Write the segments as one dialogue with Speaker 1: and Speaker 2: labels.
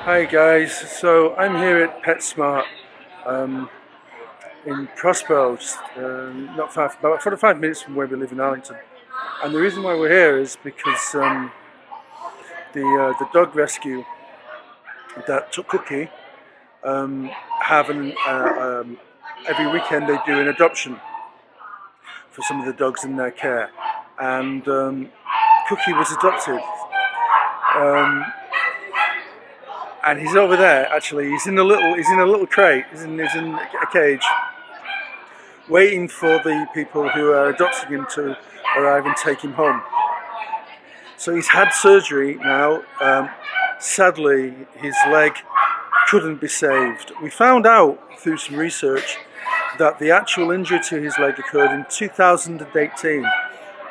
Speaker 1: Hi guys, so I'm here at PetSmart in Prospero, not far, about 45 minutes from where we live in Arlington. And the reason why we're here is because the dog rescue that took Cookie have every weekend they do an adoption for some of the dogs in their care, and Cookie was adopted. And he's over there. Actually, he's in a little crate. He's in a cage, waiting for the people who are adopting him to arrive and take him home. So he's had surgery now. Sadly, his leg couldn't be saved. We found out through some research that the actual injury to his leg occurred in 2018,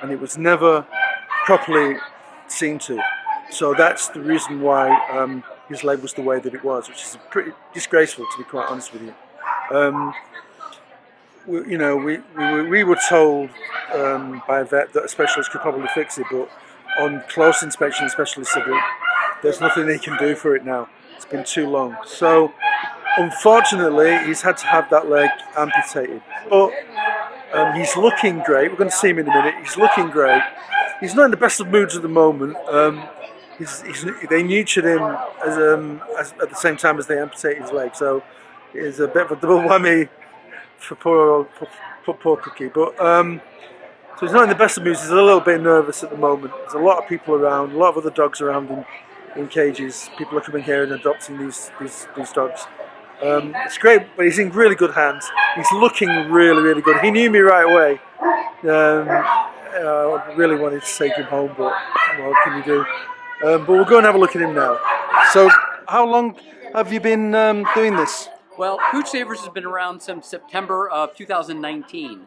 Speaker 1: and it was never properly seen to. So that's the reason why his leg was the way that it was, which is pretty disgraceful, to be quite honest with you. We were told by a vet that a specialist could probably fix it, but on close inspection, the specialist said that there's nothing they can do for it now. It's been too long. So unfortunately, he's had to have that leg amputated. But he's looking great. We're going to see him in a minute. He's looking great. He's not in the best of moods at the moment. They nurtured him as at the same time as they amputated his leg, so it's a bit of a double whammy for poor Cookie. But so he's not in the best of moods. He's a little bit nervous at the moment. There's a lot of people around, a lot of other dogs around in cages. People are coming here and adopting these dogs. It's great, but he's in really good hands. He's looking really, really good. He knew me right away. I really wanted to take him home, but what can you do? But we'll go and have a look at him now. So, how long have you been doing this?
Speaker 2: Well, POOCHSAVERS has been around since September of 2019.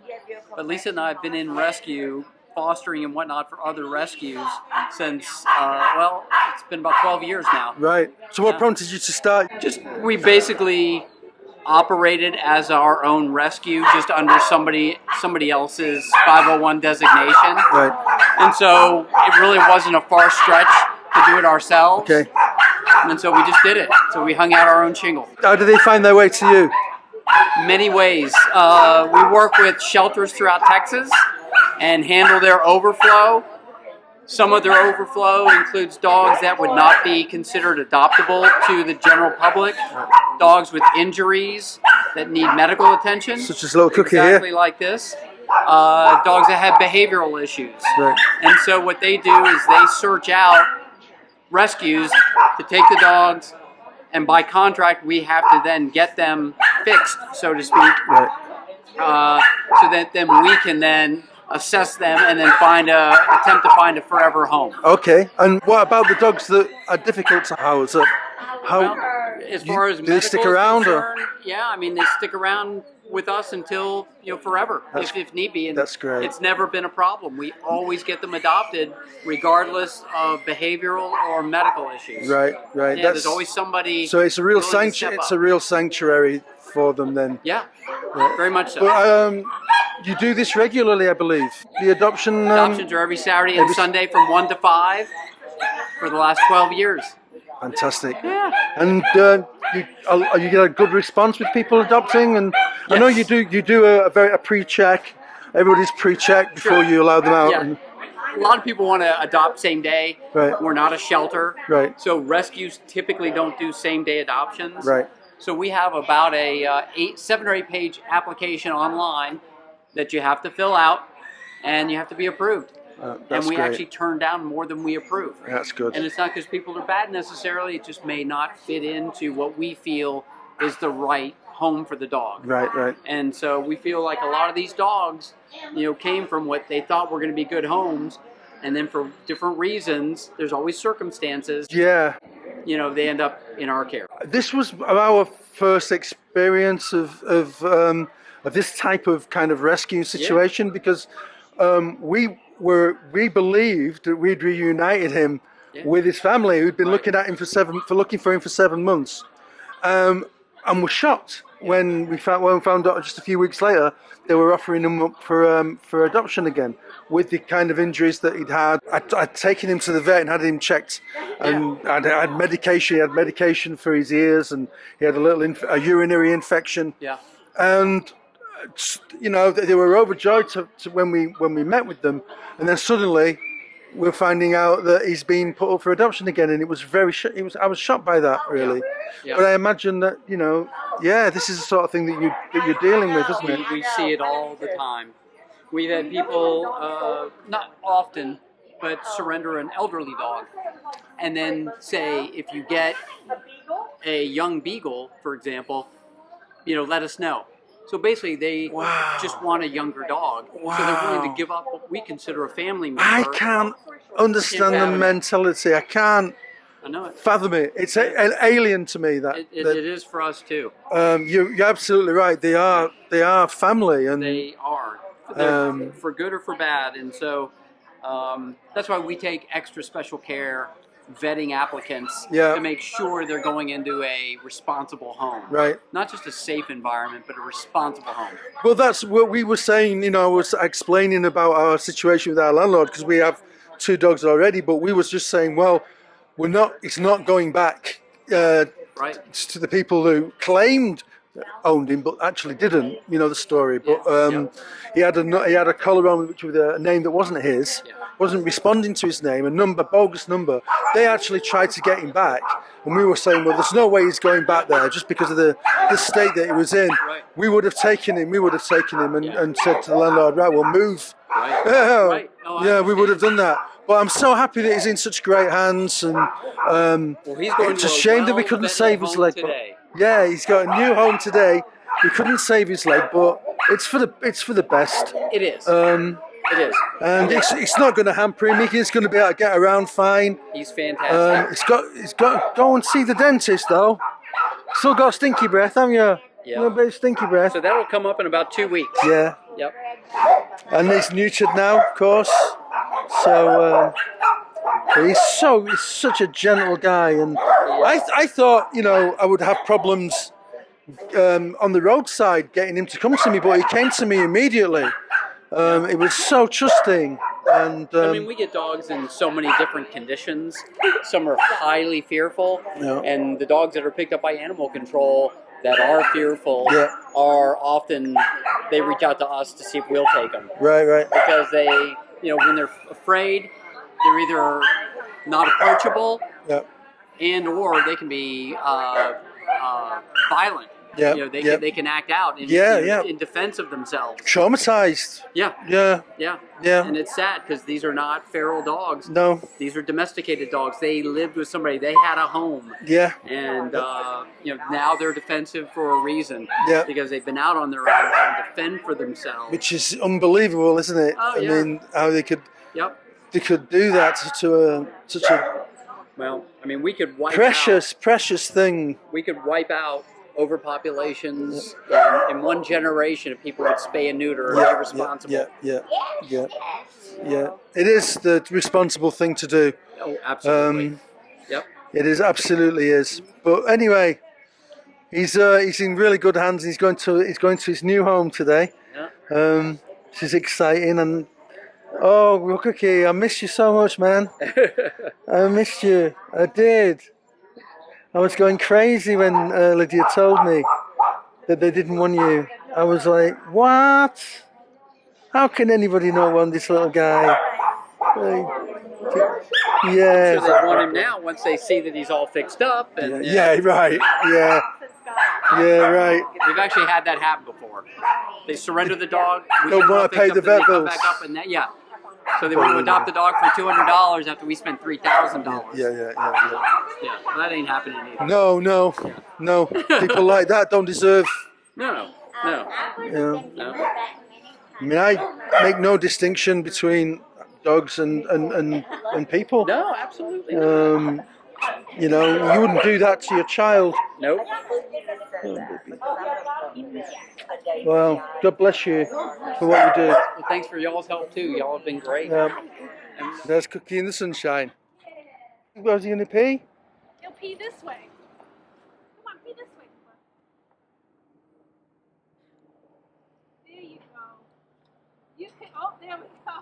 Speaker 2: But Lisa and I have been in rescue, fostering and whatnot for other rescues since, it's been about 12 years now.
Speaker 1: Right. So what prompted you to start?
Speaker 2: We basically operated as our own rescue, just under somebody else's 501 designation.
Speaker 1: Right.
Speaker 2: And so it really wasn't a far stretch to do it ourselves.
Speaker 1: Okay.
Speaker 2: And so we just did it. So we hung out our own shingle.
Speaker 1: How did they find their way to you?
Speaker 2: Many ways. We work with shelters throughout Texas and handle their overflow. Some of their overflow includes dogs that would not be considered adoptable to the general public, dogs with injuries that need medical attention.
Speaker 1: Such as little Cookie here.
Speaker 2: Exactly like this. Dogs that have behavioral issues.
Speaker 1: Right.
Speaker 2: And so what they do is they search out rescues to take the dogs, and by contract we have to then get them fixed, so to speak,
Speaker 1: Right.
Speaker 2: so that then we can then assess them and then attempt to find a forever home.
Speaker 1: Okay. And what about the dogs that are difficult to house?
Speaker 2: As far as
Speaker 1: do they stick around? Or?
Speaker 2: Yeah, I mean they stick around with us until forever, if need be. And
Speaker 1: that's great.
Speaker 2: It's never been a problem. We always get them adopted, regardless of behavioral or medical issues.
Speaker 1: Right.
Speaker 2: Yeah, there's always somebody.
Speaker 1: So it's a real sanctuary. It's a real sanctuary for them then.
Speaker 2: Yeah,
Speaker 1: right.
Speaker 2: Very much so.
Speaker 1: But, you do this regularly, I believe. The adoption.
Speaker 2: Adoptions are every Saturday and Sunday from 1 to 5 for the last 12 years.
Speaker 1: Fantastic.
Speaker 2: Yeah.
Speaker 1: And you get a good response with people adopting, and
Speaker 2: Yes.
Speaker 1: I know you do a pre-check. Everybody's pre-checked before you allow them out.
Speaker 2: Yeah.
Speaker 1: And,
Speaker 2: A lot of people want to adopt same day.
Speaker 1: Right.
Speaker 2: We're not a shelter.
Speaker 1: Right.
Speaker 2: So rescues typically don't do same day adoptions.
Speaker 1: Right.
Speaker 2: So we have about a 7 or 8 page application online that you have to fill out, and you have to be approved. And we
Speaker 1: great.
Speaker 2: actually turn down more than we approve.
Speaker 1: That's good.
Speaker 2: And it's not because people are bad necessarily, it just may not fit into what we feel is the right home for the dog.
Speaker 1: Right.
Speaker 2: And so we feel like a lot of these dogs, came from what they thought were going to be good homes, and then for different reasons, there's always circumstances.
Speaker 1: Yeah.
Speaker 2: They end up in our care.
Speaker 1: This was our first experience of this type of kind of rescue situation, because we believed that we'd reunited him with his family, who'd been looking for him for 7 months, and were shocked when we found out just a few weeks later, they were offering him up for adoption again with the kind of injuries that he'd had. I'd taken him to the vet and had him checked, and I'd had medication. He had medication for his ears, and he had a urinary infection.
Speaker 2: Yeah.
Speaker 1: And you know, they were overjoyed to when we met with them, and then suddenly we're finding out that he's been put up for adoption again, and it was I was shocked by that, really.
Speaker 2: Yeah.
Speaker 1: But I imagine that, you know, this is the sort of thing that you're dealing with, isn't it?
Speaker 2: We see it all the time. We've had people, not often, but surrender an elderly dog, and then say, if you get a young beagle, for example, you know, let us know. So basically, they just want a younger dog.
Speaker 1: Wow.
Speaker 2: So they're willing to give up what we consider a family member.
Speaker 1: I can't understand the mentality. I can't
Speaker 2: I know it.
Speaker 1: fathom it. It's an alien to me. That
Speaker 2: it is for us too.
Speaker 1: You're absolutely right. They are family, and
Speaker 2: they are. They're for good or for bad, and so that's why we take extra special care vetting applicants to make sure they're going into a responsible home.
Speaker 1: Right.
Speaker 2: Not just a safe environment, but a responsible home.
Speaker 1: Well, that's what we were saying. You know, I was explaining about our situation with our landlord, because we have 2 dogs already, but we was just saying, well, it's not going back
Speaker 2: right.
Speaker 1: to the people who claimed owned him but actually didn't. You know the story. But he had a collar on with a name that wasn't his. Wasn't responding to his name, bogus number. They actually tried to get him back, and we were saying, well, there's no way he's going back there just because of the state that he was in.
Speaker 2: Right.
Speaker 1: We would have taken him and said to the landlord, right, we'll move.
Speaker 2: Right.
Speaker 1: Right.
Speaker 2: Oh,
Speaker 1: we would have done that. But I'm so happy that he's in such great hands, and it's a shame that we couldn't save his leg.
Speaker 2: Today.
Speaker 1: Yeah, he's got a new home today. We couldn't save his leg, but it's for the best.
Speaker 2: It is. It is.
Speaker 1: And it's not going to hamper him. He's going to be able to get around fine.
Speaker 2: He's fantastic.
Speaker 1: He's got to go and see the dentist, though. Still got stinky breath, haven't you?
Speaker 2: Yeah.
Speaker 1: A little bit of stinky breath.
Speaker 2: So that will come up in about 2 weeks.
Speaker 1: Yeah.
Speaker 2: Yep.
Speaker 1: And he's neutered now, of course. So he's such a gentle guy, and I thought, you know, I would have problems on the roadside getting him to come to me, but he came to me immediately. It was so trusting, and
Speaker 2: I mean, we get dogs in so many different conditions. Some are highly fearful, and the dogs that are picked up by animal control that are fearful are often, they reach out to us to see if we'll take them.
Speaker 1: Right.
Speaker 2: Because they, you know, when they're afraid, they're either not approachable, and or they can be violent.
Speaker 1: Yeah,
Speaker 2: you know, they can act out in defense of themselves.
Speaker 1: Traumatized.
Speaker 2: Yeah. And it's sad because these are not feral dogs.
Speaker 1: No.
Speaker 2: These are domesticated dogs. They lived with somebody. They had a home.
Speaker 1: Yeah.
Speaker 2: And you know, now they're defensive for a reason.
Speaker 1: Yeah.
Speaker 2: Because they've been out on their own, having to fend for themselves.
Speaker 1: Which is unbelievable, isn't it?
Speaker 2: Oh, yeah.
Speaker 1: I mean, how they could.
Speaker 2: Yep.
Speaker 1: They could do that to such a.
Speaker 2: Well, I mean, we could wipe
Speaker 1: precious thing.
Speaker 2: We could wipe out overpopulations in one generation if people would spay and neuter and be responsible.
Speaker 1: Yeah. It is the responsible thing to do.
Speaker 2: Oh, absolutely.
Speaker 1: It is, absolutely is. But anyway, he's in really good hands. He's going to his new home today.
Speaker 2: Yeah.
Speaker 1: This is exciting, and oh, Cookie, I missed you so much, man. I missed you. I did. I was going crazy when Lydia told me that they didn't want you. I was like, what? How can anybody not want this little guy? Yeah.
Speaker 2: So they want him now once they see that he's all fixed up. And,
Speaker 1: right. Yeah, right.
Speaker 2: We've actually had that happen before. They surrender the dog. We
Speaker 1: don't want to pay the vet bills.
Speaker 2: Back up and so they want to adopt the dog for $200 after we spent $3,000.
Speaker 1: Yeah.
Speaker 2: Well, that ain't happening either.
Speaker 1: No. People like that don't deserve.
Speaker 2: No.
Speaker 1: I mean, I make no distinction between dogs and people.
Speaker 2: No, absolutely not.
Speaker 1: You know, you wouldn't do that to your child.
Speaker 2: Nope.
Speaker 1: Well, God bless you for what you do.
Speaker 2: Well, thanks for y'all's help too. Y'all have been great.
Speaker 1: There's Cookie in the sunshine. Where's he going to pee?
Speaker 3: He'll pee this way. Come on, pee this way. Oh, there we go.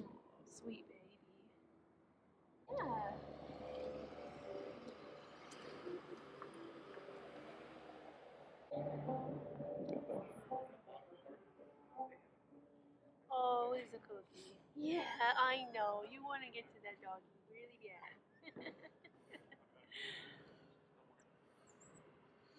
Speaker 3: Oh, sweet baby. Yeah. Oh, he's a cookie. Yeah, I know. You want to get to that doggy really bad.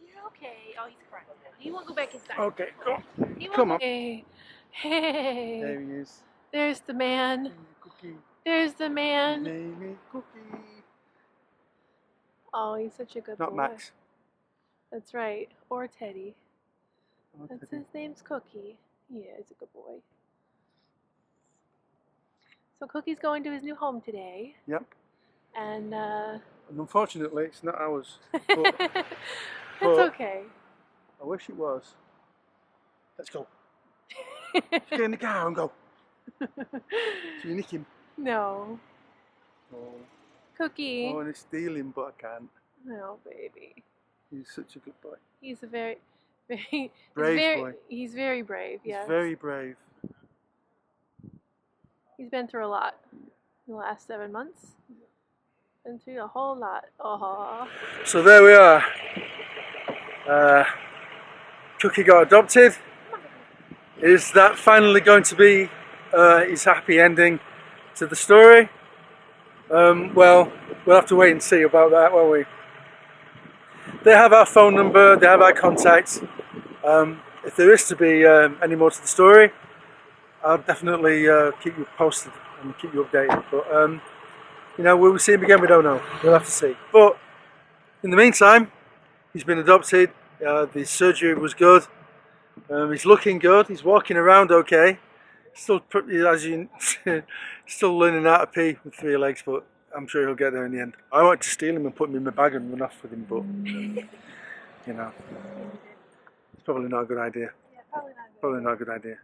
Speaker 3: You're okay. Oh, he's crying now. He won't go back inside.
Speaker 1: Okay, go on.
Speaker 3: He
Speaker 1: Come
Speaker 3: won't.
Speaker 1: on.
Speaker 3: Hey, hey.
Speaker 1: There he is.
Speaker 3: There's the man.
Speaker 1: Cookie.
Speaker 3: There's the man.
Speaker 1: Name Cookie.
Speaker 3: Oh, he's such a good
Speaker 1: Not
Speaker 3: boy.
Speaker 1: Max.
Speaker 3: That's right. Or Teddy.
Speaker 1: Oh,
Speaker 3: That's
Speaker 1: Teddy.
Speaker 3: his name's Cookie. Yeah, he's a good boy. So Cookie's going to his new home today.
Speaker 1: Yep.
Speaker 3: And
Speaker 1: And unfortunately, it's not ours.
Speaker 3: it's
Speaker 1: but
Speaker 3: okay.
Speaker 1: I wish it was. Let's go. Let's get in the car and go. So you nick him.
Speaker 3: No.
Speaker 1: Oh.
Speaker 3: Cookie.
Speaker 1: I want to steal him, but I can't.
Speaker 3: No, baby.
Speaker 1: He's such a good boy.
Speaker 3: He's a very
Speaker 1: Brave boy.
Speaker 3: He's very brave,
Speaker 1: He's
Speaker 3: yes.
Speaker 1: very brave.
Speaker 3: He's been through a lot in the last 7 months. Been through a whole lot. Oh.
Speaker 1: So there we are. Cookie got adopted. Is that finally going to be his happy ending to the story? Well, we'll have to wait and see about that, won't we? They have our phone number, they have our contacts. If there is to be any more to the story, I'll definitely keep you posted and keep you updated. But you know, will we see him again? We don't know. We'll have to see. But in the meantime, he's been adopted. The surgery was good. He's looking good. He's walking around okay. Still, as you, still learning how to pee with 3 legs, but I'm sure he'll get there in the end. I wanted to steal him and put him in my bag and run off with him, but you know, it's probably not a good idea.
Speaker 3: Yeah, probably not good.
Speaker 1: Probably not a good idea.